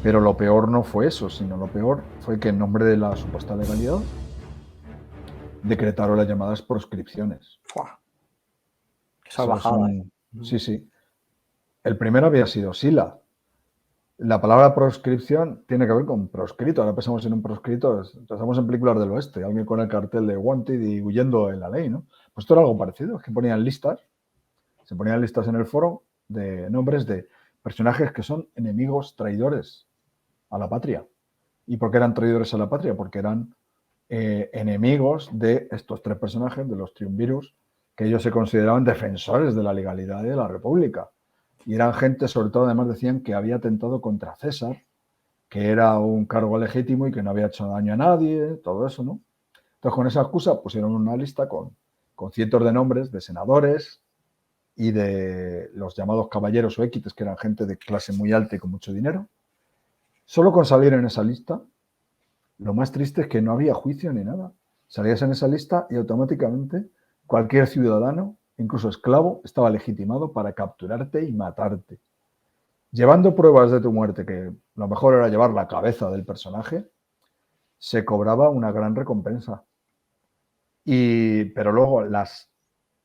Pero lo peor no fue eso, sino lo peor fue que en nombre de la supuesta legalidad decretaron las llamadas proscripciones. ¡Fua! Qué Eso salvajada, ¿eh? Sí, sí. El primero había sido Sila. La palabra proscripción tiene que ver con proscrito. Ahora pensamos en un proscrito, pensamos en películas del oeste, alguien con el cartel de Wanted y huyendo de la ley, ¿no? Pues esto era algo parecido, es que se ponían listas en el foro de nombres de personajes que son enemigos, traidores a la patria. ¿Y por qué eran traidores a la patria? Porque eran enemigos de estos tres personajes, de los triunvirus, que ellos se consideraban defensores de la legalidad y de la república. Y eran gente, sobre todo, además decían que había atentado contra César, que era un cargo legítimo y que no había hecho daño a nadie, todo eso, ¿no? Entonces, con esa excusa pusieron una lista con cientos de nombres de senadores y de los llamados caballeros o équites, que eran gente de clase muy alta y con mucho dinero. Solo con salir en esa lista, lo más triste es que no había juicio ni nada. Salías en esa lista y automáticamente cualquier ciudadano, incluso esclavo, estaba legitimado para capturarte y matarte. Llevando pruebas de tu muerte, que lo mejor era llevar la cabeza del personaje, se cobraba una gran recompensa. Pero luego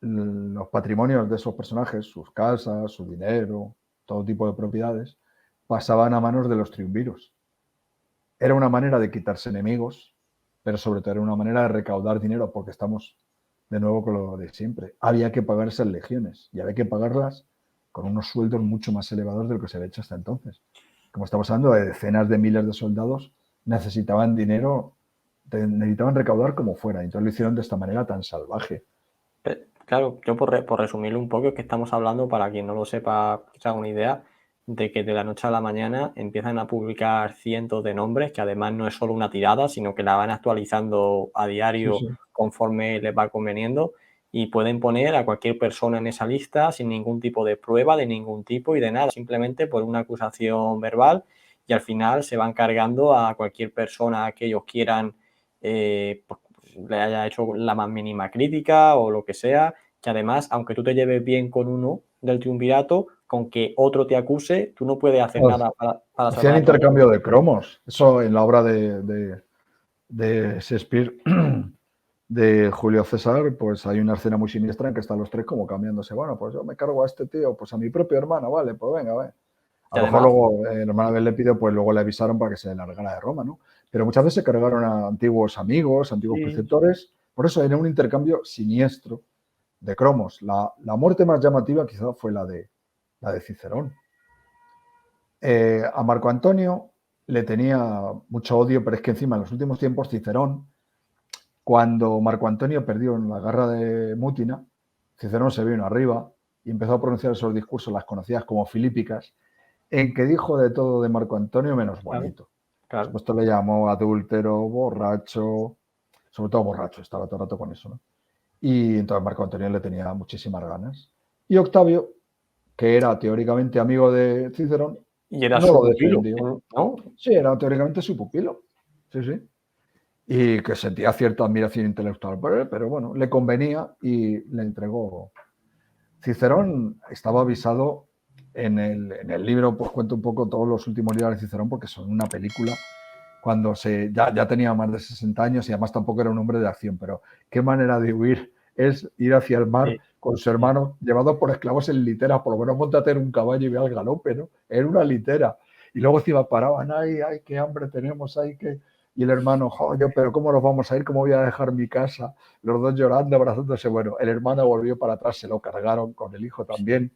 los patrimonios de esos personajes, sus casas, su dinero, todo tipo de propiedades, pasaban a manos de los triunviros. Era una manera de quitarse enemigos, pero sobre todo era una manera de recaudar dinero, porque estamos de nuevo con lo de siempre. Había que pagar esas legiones y había que pagarlas con unos sueldos mucho más elevados de lo que se había hecho hasta entonces. Como estamos hablando de decenas de miles de soldados, necesitaban dinero, necesitaban recaudar como fuera. Entonces lo hicieron de esta manera tan salvaje. Claro, yo por resumirlo un poco, es que estamos hablando, para quien no lo sepa, que se haga una idea, de que de la noche a la mañana empiezan a publicar cientos de nombres, que además no es solo una tirada, sino que la van actualizando a diario Sí, sí. conforme les va conveniendo, y pueden poner a cualquier persona en esa lista sin ningún tipo de prueba, de ningún tipo y de nada, simplemente por una acusación verbal, y al final se van cargando a cualquier persona que ellos quieran, le haya hecho la más mínima crítica o lo que sea, que además, aunque tú te lleves bien con uno del triunvirato, con que otro te acuse, tú no puedes hacer nada para Hacían salvar la intercambio de cromos. Eso en la obra de Shakespeare, de Julio César, pues hay una escena muy siniestra en que están los tres como cambiándose. Bueno, pues yo me cargo a este tío, pues a mi propio hermano, vale, pues venga, a ver. A Y lo mejor además, luego el hermano de Lépido, pues luego le avisaron para que se largara de Roma, ¿no? Pero muchas veces se cargaron a antiguos amigos, antiguos sí, preceptores. Por eso era un intercambio siniestro de cromos. La muerte más llamativa quizá fue la de Cicerón. A Marco Antonio le tenía mucho odio, pero es que encima en los últimos tiempos Cicerón, cuando Marco Antonio perdió en la guerra de Mutina, Cicerón se vino arriba y empezó a pronunciar esos discursos, las conocidas como filípicas, en que dijo de todo de Marco Antonio menos claro, bonito. Por claro. supuesto le llamó adúltero, borracho, sobre todo borracho, estaba todo el rato con eso, ¿no? Y entonces Marco Antonio le tenía muchísimas ganas. Y Octavio, que era teóricamente amigo de Cicerón, Y era no su lo pupilo, defendió. ¿no? Sí, era teóricamente su pupilo. Sí, sí. Y que sentía cierta admiración intelectual por él, pero bueno, le convenía y le entregó. Cicerón estaba avisado en el libro, pues cuento un poco todos los últimos días de Cicerón, porque son una película, cuando ya tenía más de 60 años y además tampoco era un hombre de acción, pero qué manera de huir es ir hacia el mar Sí, con su sí. hermano, llevado por esclavos en litera, por lo menos montate en un caballo y ve al galope, ¿no? En una litera. Y luego encima paraban, ay, qué hambre tenemos, ay, qué... Y el hermano, joder, pero ¿cómo nos vamos a ir? ¿Cómo voy a dejar mi casa? Los dos llorando, abrazándose. Bueno, el hermano volvió para atrás, se lo cargaron con el hijo Sí. también.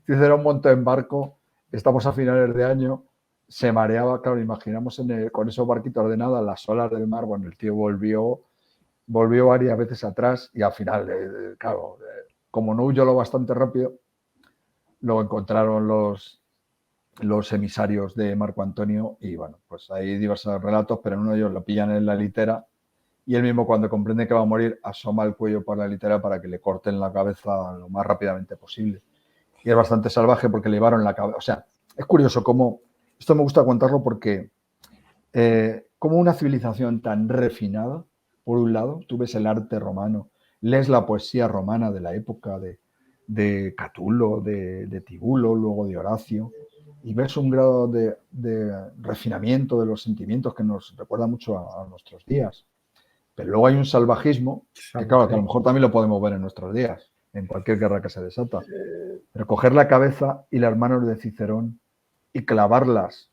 Cicerón montó en barco, estamos a finales de año, se mareaba, claro, imaginamos con esos barquitos de nada, las olas del mar, bueno, el tío volvió varias veces atrás y al final, claro, como no huyó lo bastante rápido, lo encontraron los emisarios de Marco Antonio y bueno, pues hay diversos relatos, pero en uno de ellos lo pillan en la litera y él mismo cuando comprende que va a morir asoma el cuello por la litera para que le corten la cabeza lo más rápidamente posible. Y es bastante salvaje porque le llevaron la cabeza. O sea, es curioso cómo, esto me gusta contarlo porque como una civilización tan refinada, por un lado, tú ves el arte romano, lees la poesía romana de la época de Catulo, de Tibulo, luego de Horacio, y ves un grado de refinamiento de los sentimientos que nos recuerda mucho a nuestros días. Pero luego hay un salvajismo que, claro, que a lo mejor también lo podemos ver en nuestros días, en cualquier guerra que se desata. Pero coger la cabeza y las manos de Cicerón y clavarlas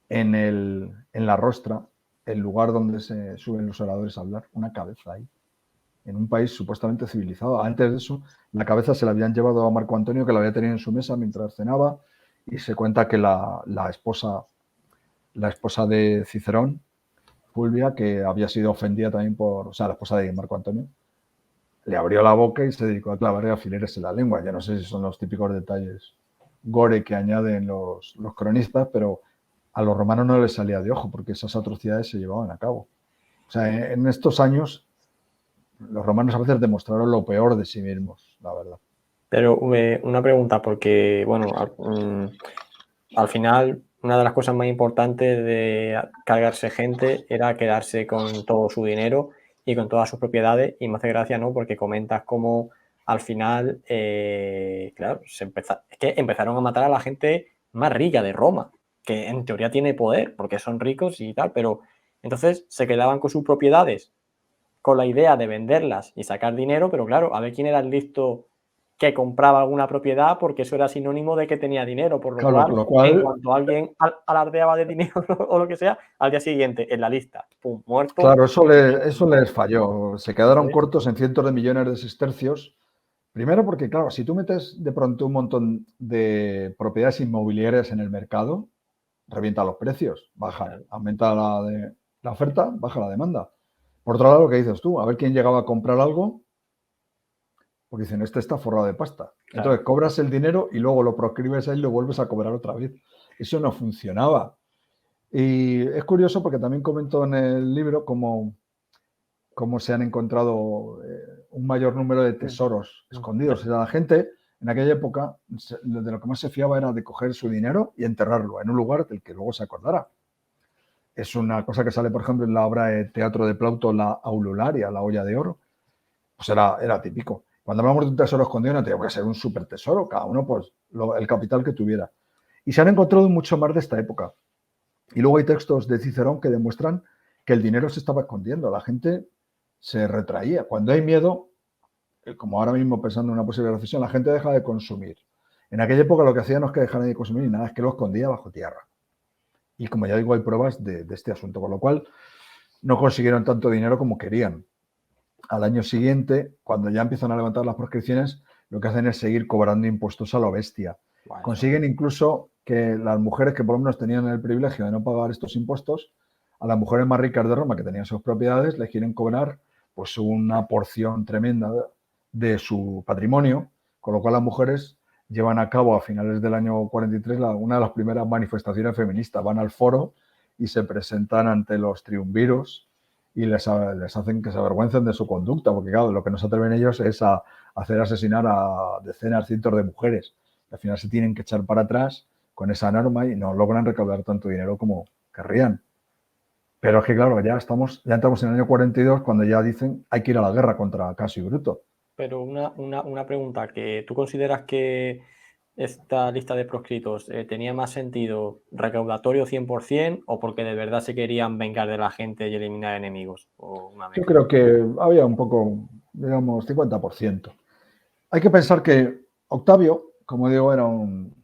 en la rostra, el lugar donde se suben los oradores a hablar, una cabeza ahí, en un país supuestamente civilizado. Antes de eso, la cabeza se la habían llevado a Marco Antonio, que la había tenido en su mesa mientras cenaba, y se cuenta que la esposa de Cicerón, Fulvia, que había sido ofendida también por, o sea, la esposa de Marco Antonio, le abrió la boca y se dedicó a clavar alfileres en la lengua. Ya no sé si son los típicos detalles gore que añaden los cronistas, pero a los romanos no les salía de ojo porque esas atrocidades se llevaban a cabo. O sea, en estos años los romanos a veces demostraron lo peor de sí mismos, la verdad. Pero una pregunta, porque, bueno, al final una de las cosas más importantes de cargarse gente era quedarse con todo su dinero y con todas sus propiedades, y me hace gracia, ¿no? Porque comentas cómo al final, claro, es que empezaron a matar a la gente más rica de Roma, que en teoría tiene poder, porque son ricos y tal, pero entonces se quedaban con sus propiedades con la idea de venderlas y sacar dinero, pero claro, a ver quién era el listo que compraba alguna propiedad, porque eso era sinónimo de que tenía dinero, por lo Claro, cual, con lo en cual, cuanto alguien alardeaba de dinero o lo que sea, al día siguiente, en la lista, pum, muerto. claro, eso les falló. Se quedaron cortos en cientos de millones de sestercios. Primero porque, claro, si tú metes de pronto un montón de propiedades inmobiliarias en el mercado, revienta los precios, bajan, aumenta la oferta, baja la demanda. Por otro lado, lo que dices tú, a ver quién llegaba a comprar algo, porque dicen, este está forrado de pasta. Claro. Entonces cobras el dinero y luego lo proscribes ahí y lo vuelves a cobrar otra vez. Eso no funcionaba. Y es curioso porque también comento en el libro cómo se han encontrado un mayor número de tesoros escondidos. O sea, la gente en aquella época de lo que más se fiaba era de coger su dinero y enterrarlo en un lugar del que luego se acordara. Es una cosa que sale, por ejemplo, en la obra de teatro de Plauto, la Aulularia, la olla de oro. Pues era típico. Cuando hablamos de un tesoro escondido no tenía que ser un súper tesoro, cada uno pues el capital que tuviera. Y se han encontrado mucho más de esta época. Y luego hay textos de Cicerón que demuestran que el dinero se estaba escondiendo, la gente se retraía. Cuando hay miedo, como ahora mismo pensando en una posible recesión, la gente deja de consumir. En aquella época lo que hacían no es que dejaran de consumir ni nada, es que lo escondía bajo tierra. Y como ya digo, hay pruebas de este asunto, con lo cual no consiguieron tanto dinero como querían. Al año siguiente, cuando ya empiezan a levantar las proscripciones, lo que hacen es seguir cobrando impuestos a lo bestia. Guay, Consiguen incluso que las mujeres que por lo menos tenían el privilegio de no pagar estos impuestos, a las mujeres más ricas de Roma que tenían sus propiedades, les quieren cobrar pues una porción tremenda de su patrimonio, con lo cual las mujeres llevan a cabo a finales del año 43 una de las primeras manifestaciones feministas. Van al foro y se presentan ante los triunviros y les hacen que se avergüencen de su conducta, porque claro, lo que no se atreven ellos es a hacer asesinar a decenas, cientos de mujeres. Al final se tienen que echar para atrás con esa norma y no logran recaudar tanto dinero como querrían. Pero es que, claro, ya entramos en el año 42 cuando ya dicen hay que ir a la guerra contra Casio y Bruto. Pero una pregunta, que ¿tú consideras que esta lista de proscritos tenía más sentido recaudatorio 100% o porque de verdad se querían vengar de la gente y eliminar enemigos? O una Yo mezcla. creo que había un poco, digamos, 50%. Hay que pensar que Octavio, como digo, era un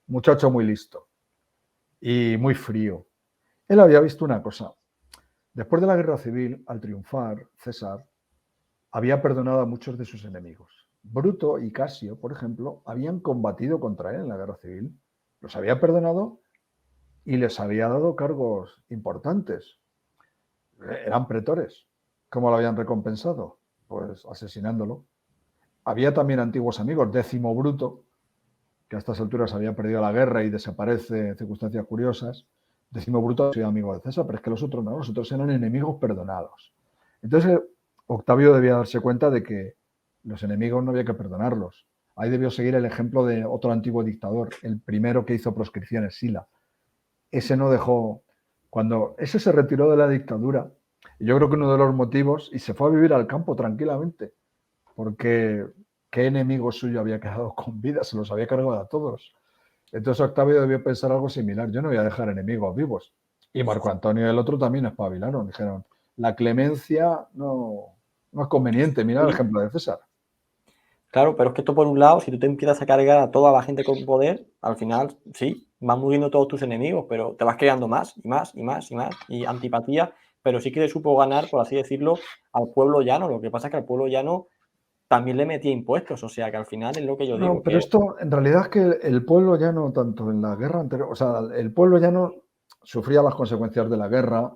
muchacho muy listo y muy frío. Él había visto una cosa. Después de la guerra civil, al triunfar César, había perdonado a muchos de sus enemigos. Bruto y Casio, por ejemplo, habían combatido contra él en la guerra civil. Los había perdonado y les había dado cargos importantes. Eran pretores. ¿Cómo lo habían recompensado? Pues asesinándolo. Había también antiguos amigos, Décimo Bruto, que a estas alturas había perdido la guerra y desaparece en circunstancias curiosas. Décimo Bruto ha sido amigo de César, pero es que los otros no, los otros eran enemigos perdonados. Entonces, Octavio debía darse cuenta de que los enemigos no había que perdonarlos. Ahí debió seguir el ejemplo de otro antiguo dictador, el primero que hizo proscripciones, Sila. Ese no dejó, cuando ese se retiró de la dictadura, y yo creo que uno de los motivos, y se fue a vivir al campo tranquilamente, porque qué enemigo suyo había quedado con vida, se los había cargado a todos. Entonces Octavio debió pensar algo similar. Yo no voy a dejar enemigos vivos. Y Marco Antonio y el otro también espabilaron. Dijeron, la clemencia no es conveniente. Mira el Sí. ejemplo de César. Claro, pero es que esto por un lado, si tú te empiezas a cargar a toda la gente con poder, al final sí, van muriendo todos tus enemigos, pero te vas creando más y más y más y más y antipatía, pero sí que le supo ganar, por así decirlo, al pueblo llano. Lo que pasa es que al pueblo llano también le metía impuestos, o sea que al final es lo que yo No, digo, pero que esto en realidad es que el pueblo llano, tanto en la guerra anterior, o sea, el pueblo llano sufría las consecuencias de la guerra,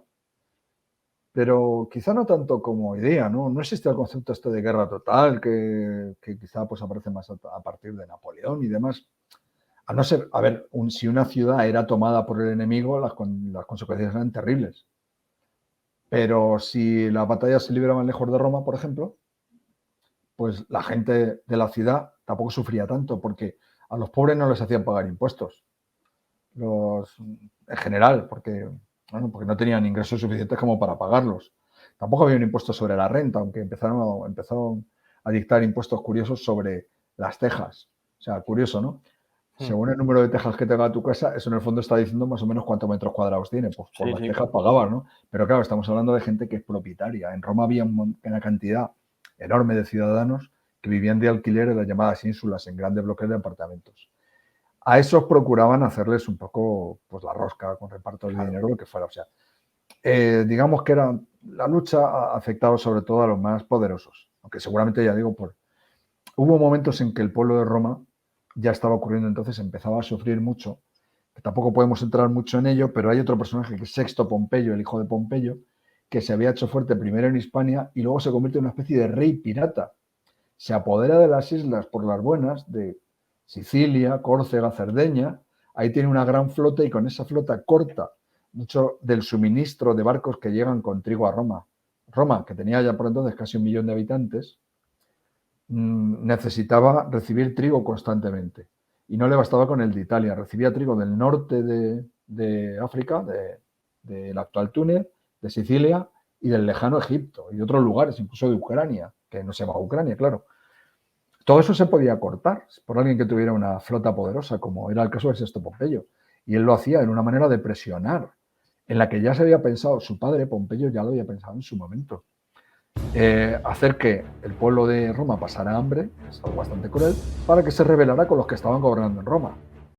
pero quizá no tanto como idea, ¿no? No existe el concepto este de guerra total, que quizá pues aparece más a partir de Napoleón y demás. A no ser, a ver, si una ciudad era tomada por el enemigo, las consecuencias eran terribles. Pero si las batallas se libraban lejos de Roma, por ejemplo, pues la gente de la ciudad tampoco sufría tanto, porque a los pobres no les hacían pagar impuestos. En general, porque no tenían ingresos suficientes como para pagarlos. Tampoco había un impuesto sobre la renta, aunque empezaron a dictar impuestos curiosos sobre las tejas. O sea, curioso, ¿no? Según el número de tejas que tenga tu casa, eso en el fondo está diciendo más o menos cuántos metros cuadrados tiene. Pues por sí, las sí, tejas pagabas, ¿no? Pero claro, estamos hablando de gente que es propietaria. En Roma había una cantidad enorme de ciudadanos que vivían de alquiler en las llamadas ínsulas, en grandes bloques de apartamentos. A esos procuraban hacerles un poco pues la rosca con repartos de claro. dinero, lo que fuera. O sea, digamos que la lucha afectaba sobre todo a los más poderosos. Aunque seguramente, ya digo, hubo momentos en que el pueblo de Roma ya estaba ocurriendo, entonces empezaba a sufrir mucho, que tampoco podemos entrar mucho en ello, pero hay otro personaje que es Sexto Pompeyo, el hijo de Pompeyo, que se había hecho fuerte primero en Hispania y luego se convierte en una especie de rey pirata. Se apodera de las islas por las buenas, de Sicilia, Córcega, Cerdeña. Ahí tiene una gran flota y con esa flota corta mucho del suministro de barcos que llegan con trigo a Roma. Roma, que tenía ya por entonces casi 1 millón de habitantes, necesitaba recibir trigo constantemente. Y no le bastaba con el de Italia. Recibía trigo del norte de África, del actual Túnez, de Sicilia y del lejano Egipto y de otros lugares, incluso de Ucrania, que no se llama Ucrania, claro. Todo eso se podía cortar por alguien que tuviera una flota poderosa, como era el caso de Sexto Pompeyo. Y él lo hacía en una manera de presionar, en la que ya se había pensado, su padre Pompeyo ya lo había pensado en su momento. Hacer que el pueblo de Roma pasara hambre, es algo bastante cruel, para que se rebelara con los que estaban gobernando en Roma.